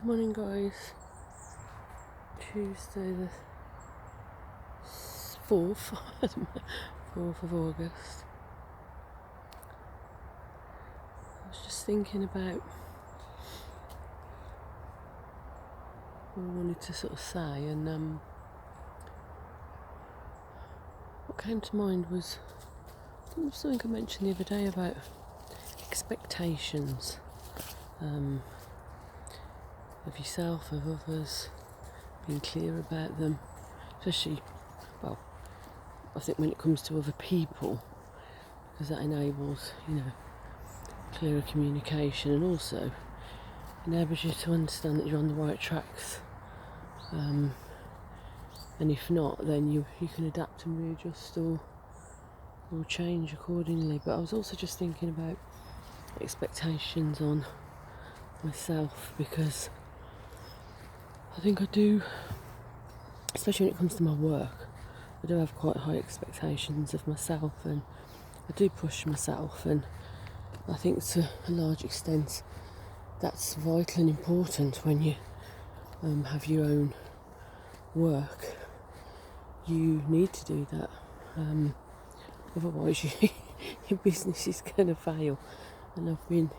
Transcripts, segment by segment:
Morning guys, Tuesday the 4th, 4th of August. I was just thinking about what I wanted to sort of say, and what came to mind was, I think it was something I mentioned the other day about expectations of yourself, of others, being clear about them, especially, well, I think when it comes to other people, because that enables, clearer communication, and also enables you to understand that you're on the right tracks, and if not, then you can adapt and readjust or change accordingly. But I was also just thinking about expectations on myself, because I think I do, especially when it comes to my work, I do have quite high expectations of myself, and I do push myself, and I think to a large extent that's vital and important when you have your own work. You need to do that, otherwise your business is going to fail. And I've been,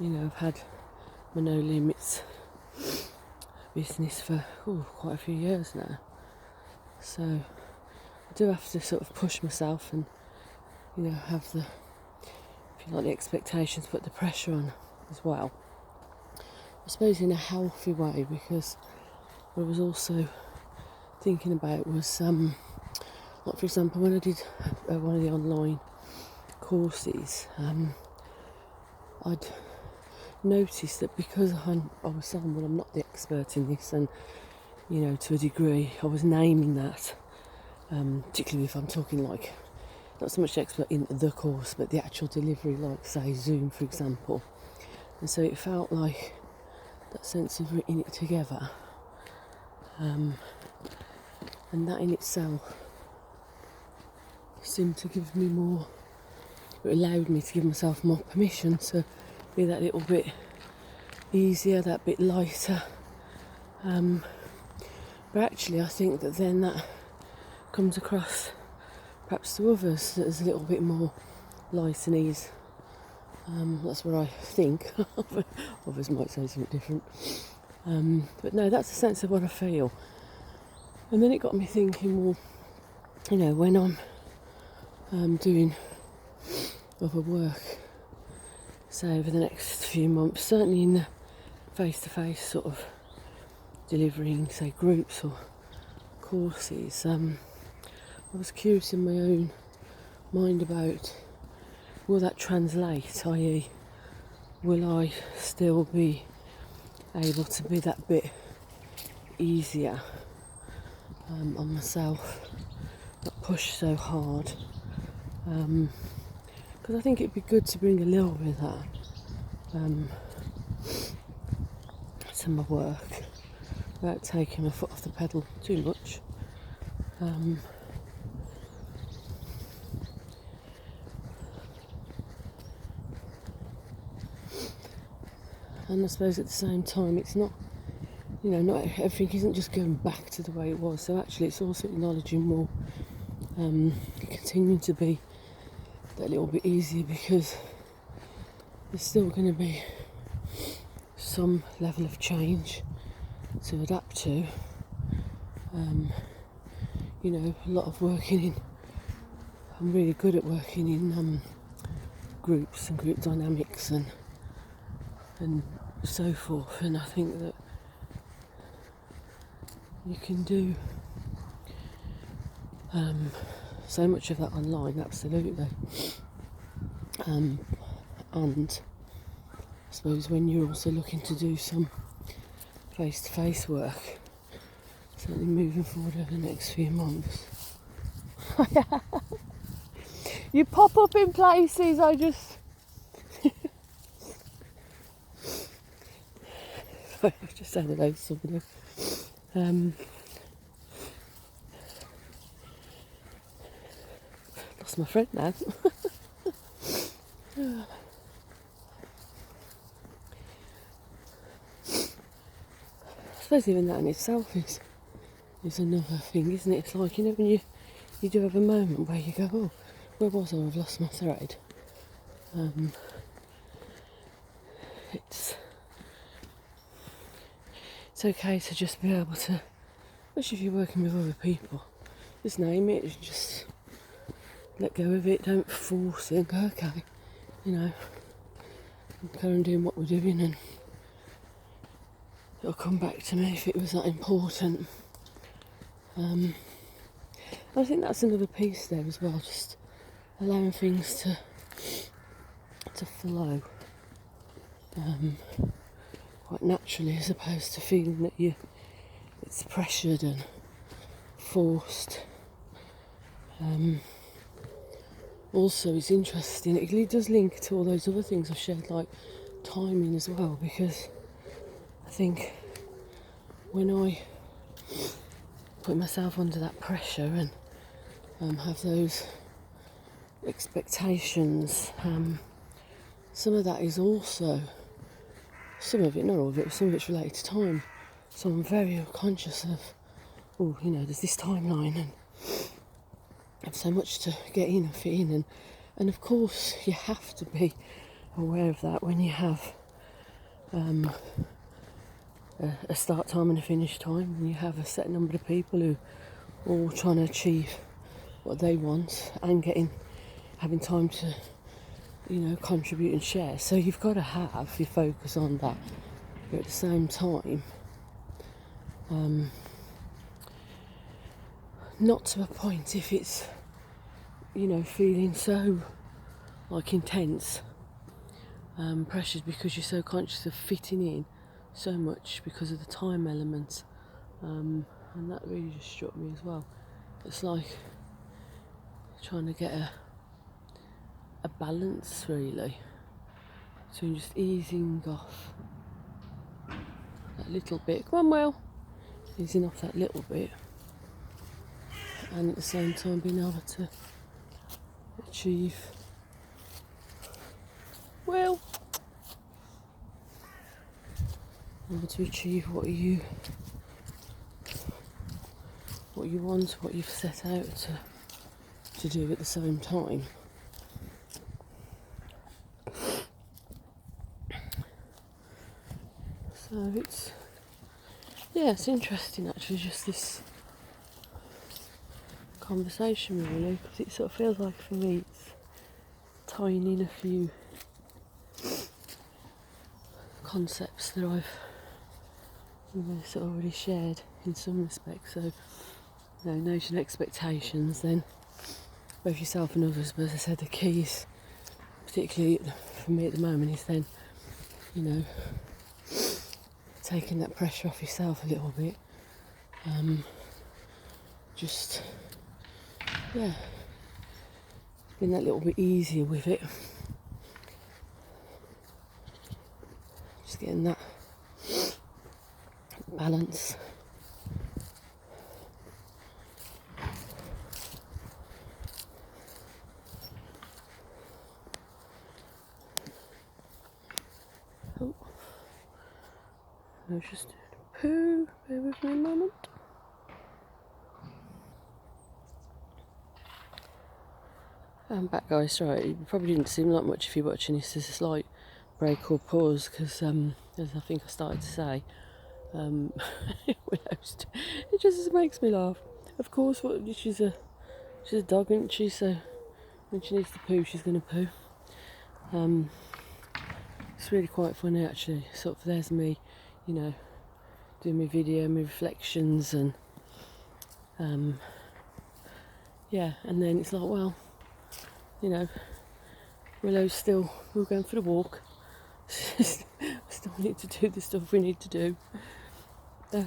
I've had my no limits business for quite a few years now, so I do have to sort of push myself and have the, if you like, the expectations, put the pressure on as well, I suppose in a healthy way, because what I was also thinking about was like, for example, when I did one of the online courses, I'd noticed that because I was saying, well, I'm not the expert in this, and to a degree I was naming that, particularly if I'm talking like not so much expert in the course but the actual delivery, like say Zoom for example, and so it felt like that sense of written it together, and that in itself seemed to give me more, it allowed me to give myself more permission to be that little bit easier, that bit lighter, but actually I think that then that comes across perhaps to others as a little bit more light and ease. That's what I think. Others might say something different, but no, that's a sense of what I feel. And then it got me thinking, well, when I'm doing other work, say over the next few months, certainly in the face-to-face sort of delivering, say, groups or courses, I was curious in my own mind about, will that translate, i.e. will I still be able to be that bit easier on myself, not push so hard, because I think it'd be good to bring a little bit of that to my work without taking my foot off the pedal too much. And I suppose at the same time it's not, not everything isn't just going back to the way it was, so actually it's also acknowledging more, continuing to be that little bit easier, because there's still going to be some level of change to adapt to. A lot of working in, I'm really good at working in groups and group dynamics and so forth, and I think that you can do so much of that online, absolutely, and I suppose when you're also looking to do some face-to-face work, certainly moving forward over the next few months. You pop up in places, I just I've just said hello to somebody. Lost my friend now. suppose even that in itself is another thing, isn't it? It's like, when you do have a moment where you go, oh, where was I? I've lost my thread. It's okay to just be able to, especially if you're working with other people, just name it, just let go of it, don't force it, go, okay, carry on doing what we're doing, and it'll come back to me if it was that important. I think that's another piece there as well, just allowing things to flow quite naturally, as opposed to feeling that it's pressured and forced. Also, it's interesting, it does link to all those other things I've shared, like timing as well, because I think when I put myself under that pressure and have those expectations, some of that is also, some of it, not all of it, some of it's related to time. So I'm very conscious of, there's this timeline and I have so much to get in and fit in, and of course you have to be aware of that when you have a start time and a finish time, and you have a set number of people who are all trying to achieve what they want and having time to contribute and share. So you've got to have your focus on that, but at the same time not to a point if it's feeling so intense, pressured, because you're so conscious of fitting in so much because of the time element, and that really just struck me as well. It's like trying to get a balance, really, between just easing off that little bit, come on Will, easing off that little bit, and at the same time being able to achieve, able to achieve what you want, what you've set out to do at the same time. So it's interesting actually, just this conversation really, because it sort of feels like for me it's tying in a few concepts that I've sort of already shared in some respects. So notion of expectations, then both yourself and others, but as I said, the keys particularly for me at the moment is then taking that pressure off yourself a little bit, just being that little bit easier with it, just getting that balance. Oh, I was just doing a poo, bear with me a moment. I'm back, guys. Sorry, it probably didn't seem like much if you're watching this. There's a slight break or pause because, as I think I started to say, it just makes me laugh. Of course, she's a dog, isn't she? So when she needs to poo, she's going to poo. It's really quite funny actually. Sort of there's me, doing my video, my reflections, and and then it's like, well, we're going for the walk. Still need to do the stuff we need to do. I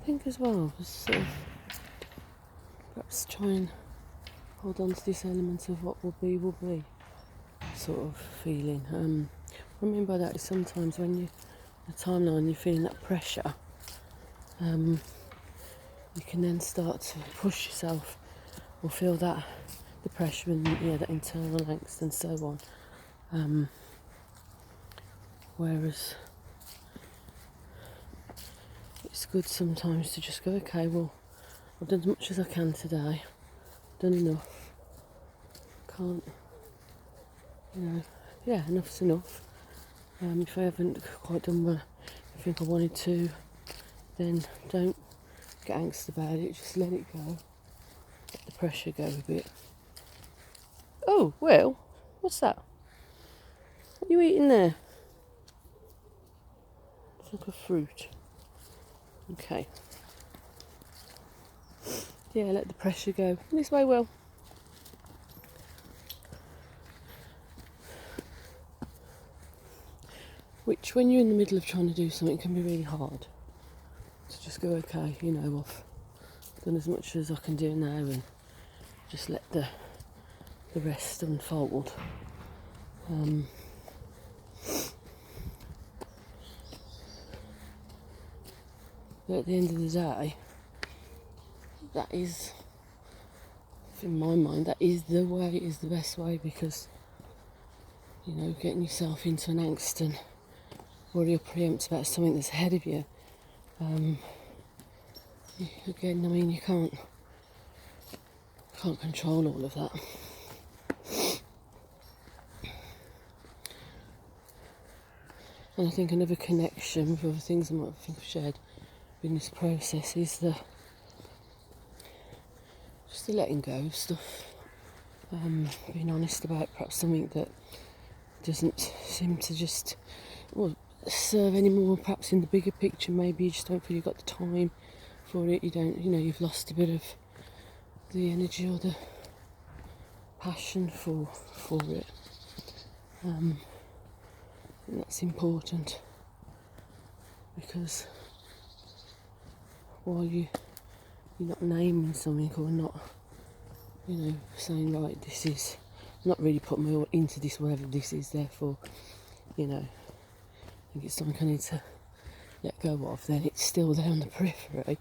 think as well, sort of perhaps try and hold on to this element of what will be, sort of feeling. What I mean by that is sometimes when you, the timeline, you're feeling that pressure, you can then start to push yourself or feel that the pressure and that internal angst and so on. Whereas it's good sometimes to just go, okay, well, I've done as much as I can today, done enough, can't, enough's enough. If I haven't quite done what I think I wanted to, then don't get angst about it, just let it go, let the pressure go a bit. Oh, well, what's that? What are you eating there? It's like a fruit. Okay. Yeah, let the pressure go. This way, Will. Which, when you're in the middle of trying to do something, can be really hard. To just go, okay, I've done as much as I can do now and just let the rest unfold. But at the end of the day, that is, in my mind, that is the way, is the best way, because, getting yourself into an angst and worry or preempt about something that's ahead of you, again, you can't control all of that. And I think another connection with other things I might think I've shared in this process is just the letting go of stuff. Being honest about perhaps something that doesn't seem to just serve anymore, perhaps in the bigger picture. Maybe you just don't feel you've got the time for it, you've lost a bit of the energy or the passion for it. And that's important, because while you're not naming something or not, saying, right, this is, not really putting my all into this, whatever this is, therefore, I think it's something I need to let go of, then it's still there on the periphery.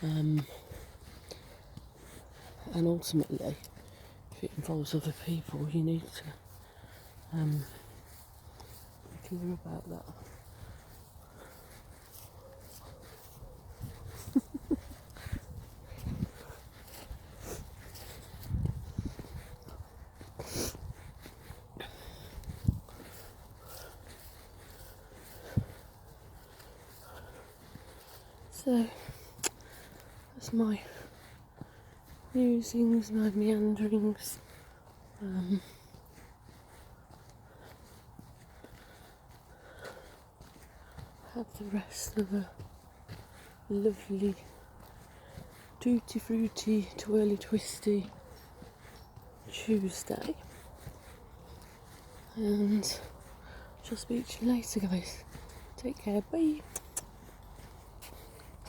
And ultimately, if it involves other people, you need to be clear about that. So, that's my musings, my meanderings. Have the rest of a lovely, tutti fruity, twirly twisty Tuesday. And shall speak to you later, guys. Take care, bye.